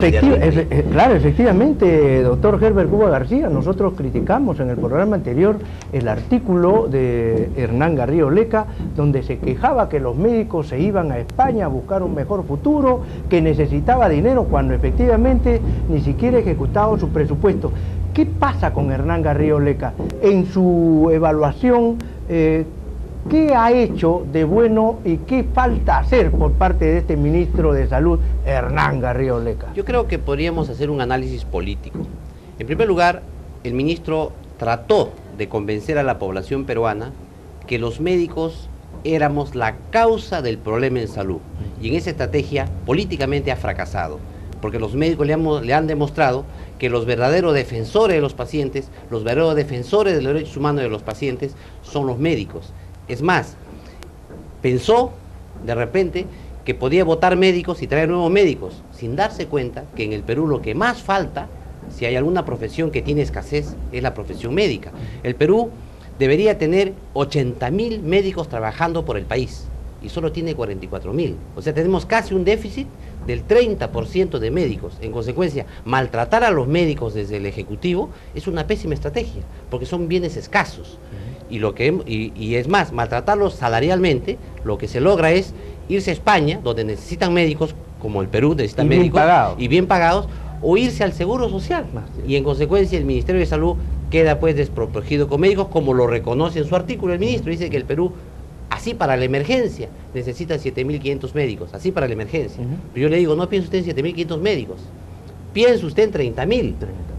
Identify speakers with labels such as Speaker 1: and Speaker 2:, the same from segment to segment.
Speaker 1: Claro, efectivamente, doctor Herbert Cuba García, nosotros criticamos en el programa anterior el artículo de Hernán Garrido Leca, donde se quejaba que los médicos se iban a España a buscar un mejor futuro, que necesitaba dinero, cuando efectivamente ni siquiera ejecutaba su presupuesto. ¿Qué pasa con Hernán Garrido Leca? En su evaluación, ¿qué ha hecho de bueno y qué falta hacer por parte de este ministro de Salud, Hernán Garrido Leca?
Speaker 2: Yo creo que podríamos hacer un análisis político. En primer lugar, el ministro trató de convencer a la población peruana que los médicos éramos la causa del problema en salud. Y en esa estrategia políticamente ha fracasado, porque los médicos le han demostrado que los verdaderos defensores de los pacientes, los verdaderos defensores de los derechos humanos de los pacientes son los médicos. Es más, pensó de repente que podía votar médicos y traer nuevos médicos, sin darse cuenta que en el Perú lo que más falta, si hay alguna profesión que tiene escasez, es la profesión médica. El Perú debería tener 80.000 médicos trabajando por el país y solo tiene 44.000. O sea, tenemos casi un déficit del 30% de médicos. En consecuencia, maltratar a los médicos desde el Ejecutivo es una pésima estrategia, porque son bienes escasos. Y es más, maltratarlos salarialmente, lo que se logra es irse a España, donde necesitan médicos, como el Perú necesita médicos y bien pagados, o irse al Seguro Social. Y en consecuencia el Ministerio de Salud queda pues desprotegido con médicos, como lo reconoce en su artículo el ministro. Dice que el Perú, así para la emergencia, necesita 7.500 médicos, así para la emergencia. Pero yo le digo, no piense usted en 7.500 médicos, piense usted en 30.000,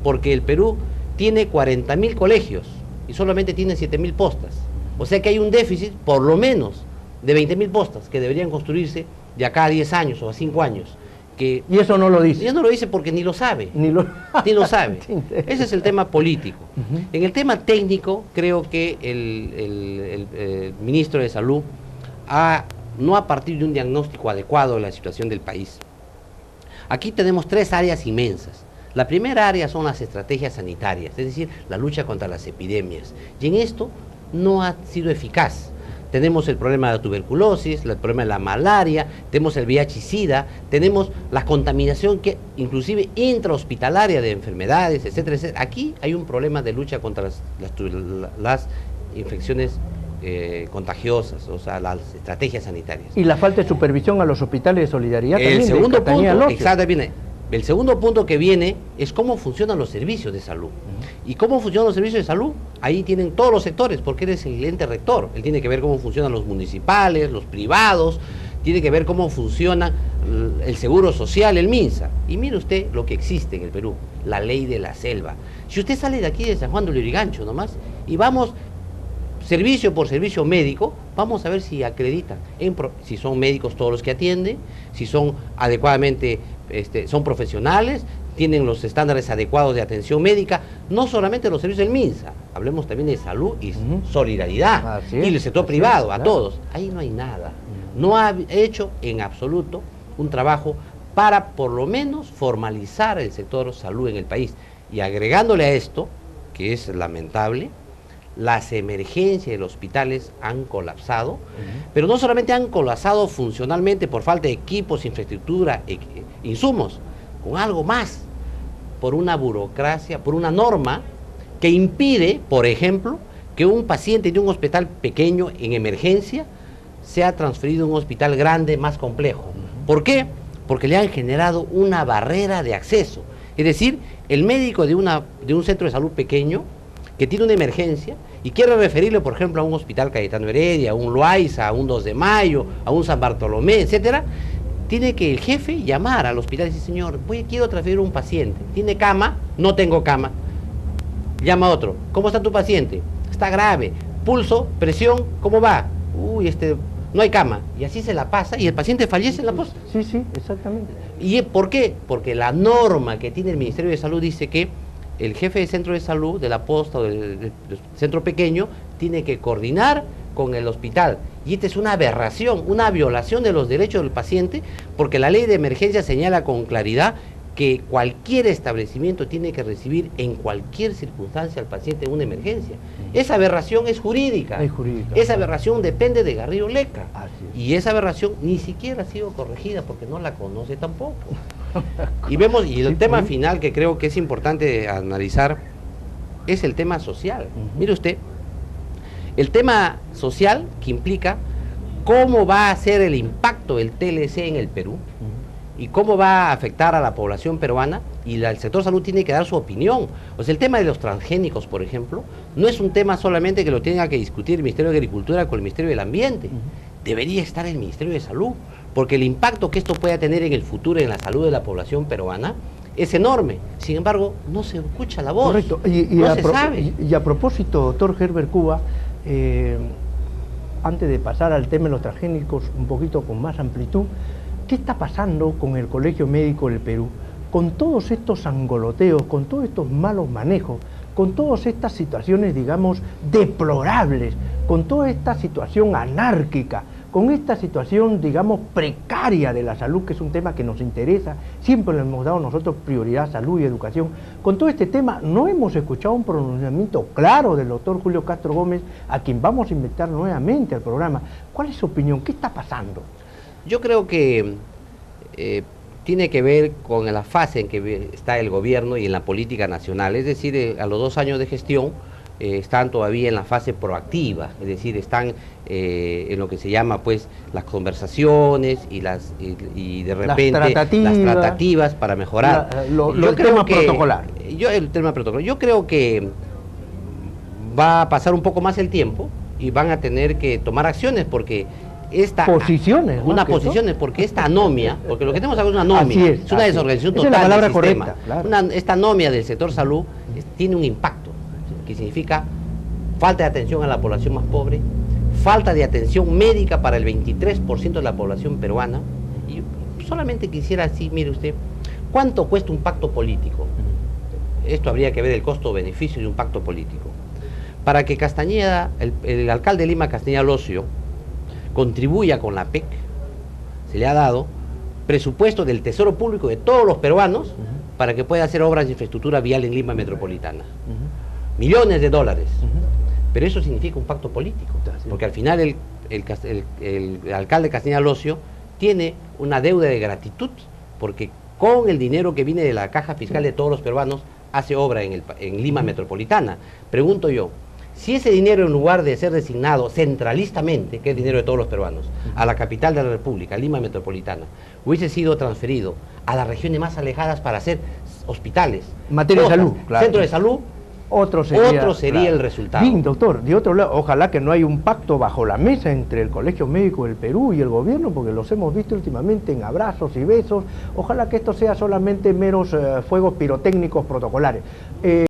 Speaker 2: porque el Perú tiene 40.000 colegios y solamente tiene 7.000 postas. O sea que hay un déficit, por lo menos, de 20.000 postas que deberían construirse de acá a 10 años o a 5 años.
Speaker 1: Y eso no lo dice.
Speaker 2: Y no lo dice porque ni lo sabe. Ni lo sabe. Ese es el tema político. En el tema técnico, creo que el ministro de Salud no ha partido de un diagnóstico adecuado de la situación del país. Aquí tenemos 3 áreas inmensas. La primera área son las estrategias sanitarias, es decir, la lucha contra las epidemias. Y en esto no ha sido eficaz. Tenemos el problema de la tuberculosis, el problema de la malaria, tenemos el VIH-Sida, tenemos la contaminación que inclusive intrahospitalaria de enfermedades, etcétera, etcétera. Aquí hay un problema de lucha contra las infecciones contagiosas, o sea, las estrategias sanitarias.
Speaker 1: Y la falta de supervisión a los hospitales de solidaridad.
Speaker 2: El segundo punto, exactamente. El segundo punto que viene es cómo funcionan los servicios de salud. ¿Y cómo funcionan los servicios de salud? Ahí tienen todos los sectores, porque él es el ente rector. Él tiene que ver cómo funcionan los municipales, los privados, tiene que ver cómo funciona el Seguro Social, el MINSA. Y mire usted lo que existe en el Perú, la ley de la selva. Si usted sale de aquí de San Juan de Lurigancho nomás, y vamos servicio por servicio médico, vamos a ver si acreditan, si son médicos todos los que atienden, si son adecuadamente, son profesionales, tienen los estándares adecuados de atención médica, no solamente los servicios del MINSA, hablemos también de salud y solidaridad, y el sector privado, a todos. Ahí no hay nada. No ha hecho en absoluto un trabajo para por lo menos formalizar el sector salud en el país. Y agregándole a esto, que es lamentable, las emergencias de los hospitales han colapsado, pero no solamente han colapsado funcionalmente por falta de equipos, infraestructura, insumos, con algo más, por una burocracia, por una norma que impide, por ejemplo, que un paciente de un hospital pequeño en emergencia sea transferido a un hospital grande, más complejo. ¿Por qué? Porque le han generado una barrera de acceso. Es decir, el médico de un centro de salud pequeño que tiene una emergencia y quiere referirle, por ejemplo, a un hospital Cayetano Heredia, a un Loaiza, a un 2 de Mayo, a un San Bartolomé, etcétera, tiene que el jefe llamar al hospital y decir, señor, quiero transferir a un paciente, ¿tiene cama? No tengo cama. Llama a otro, ¿cómo está tu paciente? Está grave, pulso, presión, ¿cómo va? Uy, no hay cama. Y así se la pasa y el paciente fallece en la posta.
Speaker 1: Sí, exactamente.
Speaker 2: ¿Y por qué? Porque la norma que tiene el Ministerio de Salud dice que el jefe del centro de salud, de la posta o del centro pequeño, tiene que coordinar con el hospital. Y esta es una aberración, una violación de los derechos del paciente, porque la ley de emergencia señala con claridad que cualquier establecimiento tiene que recibir en cualquier circunstancia al paciente en una emergencia. Esa aberración es jurídica. Esa aberración depende de Garrido Leca. Y esa aberración ni siquiera ha sido corregida porque no la conoce tampoco. Y vemos, y el tema final que creo que es importante analizar es el tema social. Mire usted, el tema social que implica cómo va a ser el impacto del TLC en el Perú y cómo va a afectar a la población peruana, y el sector salud tiene que dar su opinión. O sea, el tema de los transgénicos, por ejemplo, no es un tema solamente que lo tenga que discutir el Ministerio de Agricultura con el Ministerio del Ambiente. Debería estar el Ministerio de Salud, porque el impacto que esto pueda tener en el futuro en la salud de la población peruana es enorme. Sin embargo, no se escucha la voz.
Speaker 1: Correcto.
Speaker 2: No se sabe.
Speaker 1: Y a propósito, doctor Herbert Cuba, antes de pasar al tema de los transgénicos un poquito con más amplitud, ¿qué está pasando con el Colegio Médico del Perú? Con todos estos angoloteos, con todos estos malos manejos, con todas estas situaciones, digamos, deplorables, con toda esta situación anárquica, con esta situación, digamos, precaria de la salud, que es un tema que nos interesa, siempre le hemos dado nosotros prioridad a salud y educación. Con todo este tema no hemos escuchado un pronunciamiento claro del doctor Julio Castro Gómez, a quien vamos a invitar nuevamente al programa. ¿Cuál es su opinión? ¿Qué está pasando?
Speaker 2: Yo creo que tiene que ver con la fase en que está el gobierno y en la política nacional, es decir, a los 2 años de gestión están todavía en la fase proactiva, es decir, están en lo que se llama pues las conversaciones y de repente las tratativas para mejorar.
Speaker 1: El tema protocolar.
Speaker 2: Yo creo que va a pasar un poco más el tiempo y van a tener que tomar acciones porque
Speaker 1: posiciones,
Speaker 2: porque esta anomia, porque lo que tenemos acá es una anomia, es una desorganización total
Speaker 1: es la palabra
Speaker 2: del sistema.
Speaker 1: Correcta, claro.
Speaker 2: Esta anomia del sector salud tiene un impacto que significa falta de atención a la población más pobre, falta de atención médica para el 23% de la población peruana. Y yo solamente quisiera así, mire usted, ¿cuánto cuesta un pacto político? Esto habría que ver el costo-beneficio de un pacto político. Para que Castañeda, el alcalde de Lima, Castañeda Locio, contribuya con la PEC, se le ha dado presupuesto del Tesoro Público de todos los peruanos para que pueda hacer obras de infraestructura vial en Lima Metropolitana. Millones de dólares. Pero eso significa un pacto político, porque al final el alcalde Castañeda Locio tiene una deuda de gratitud, porque con el dinero que viene de la caja fiscal de todos los peruanos hace obra en Lima Metropolitana. Pregunto yo, si ese dinero, en lugar de ser designado centralistamente, que es dinero de todos los peruanos, a la capital de la República, Lima Metropolitana, hubiese sido transferido a las regiones más alejadas para hacer hospitales,
Speaker 1: materia de salud, claro,
Speaker 2: centro de salud, otro sería el resultado.
Speaker 1: Bien, doctor, de otro lado, ojalá que no haya un pacto bajo la mesa entre el Colegio Médico del Perú y el gobierno, porque los hemos visto últimamente en abrazos y besos. Ojalá que esto sea solamente meros fuegos pirotécnicos protocolares.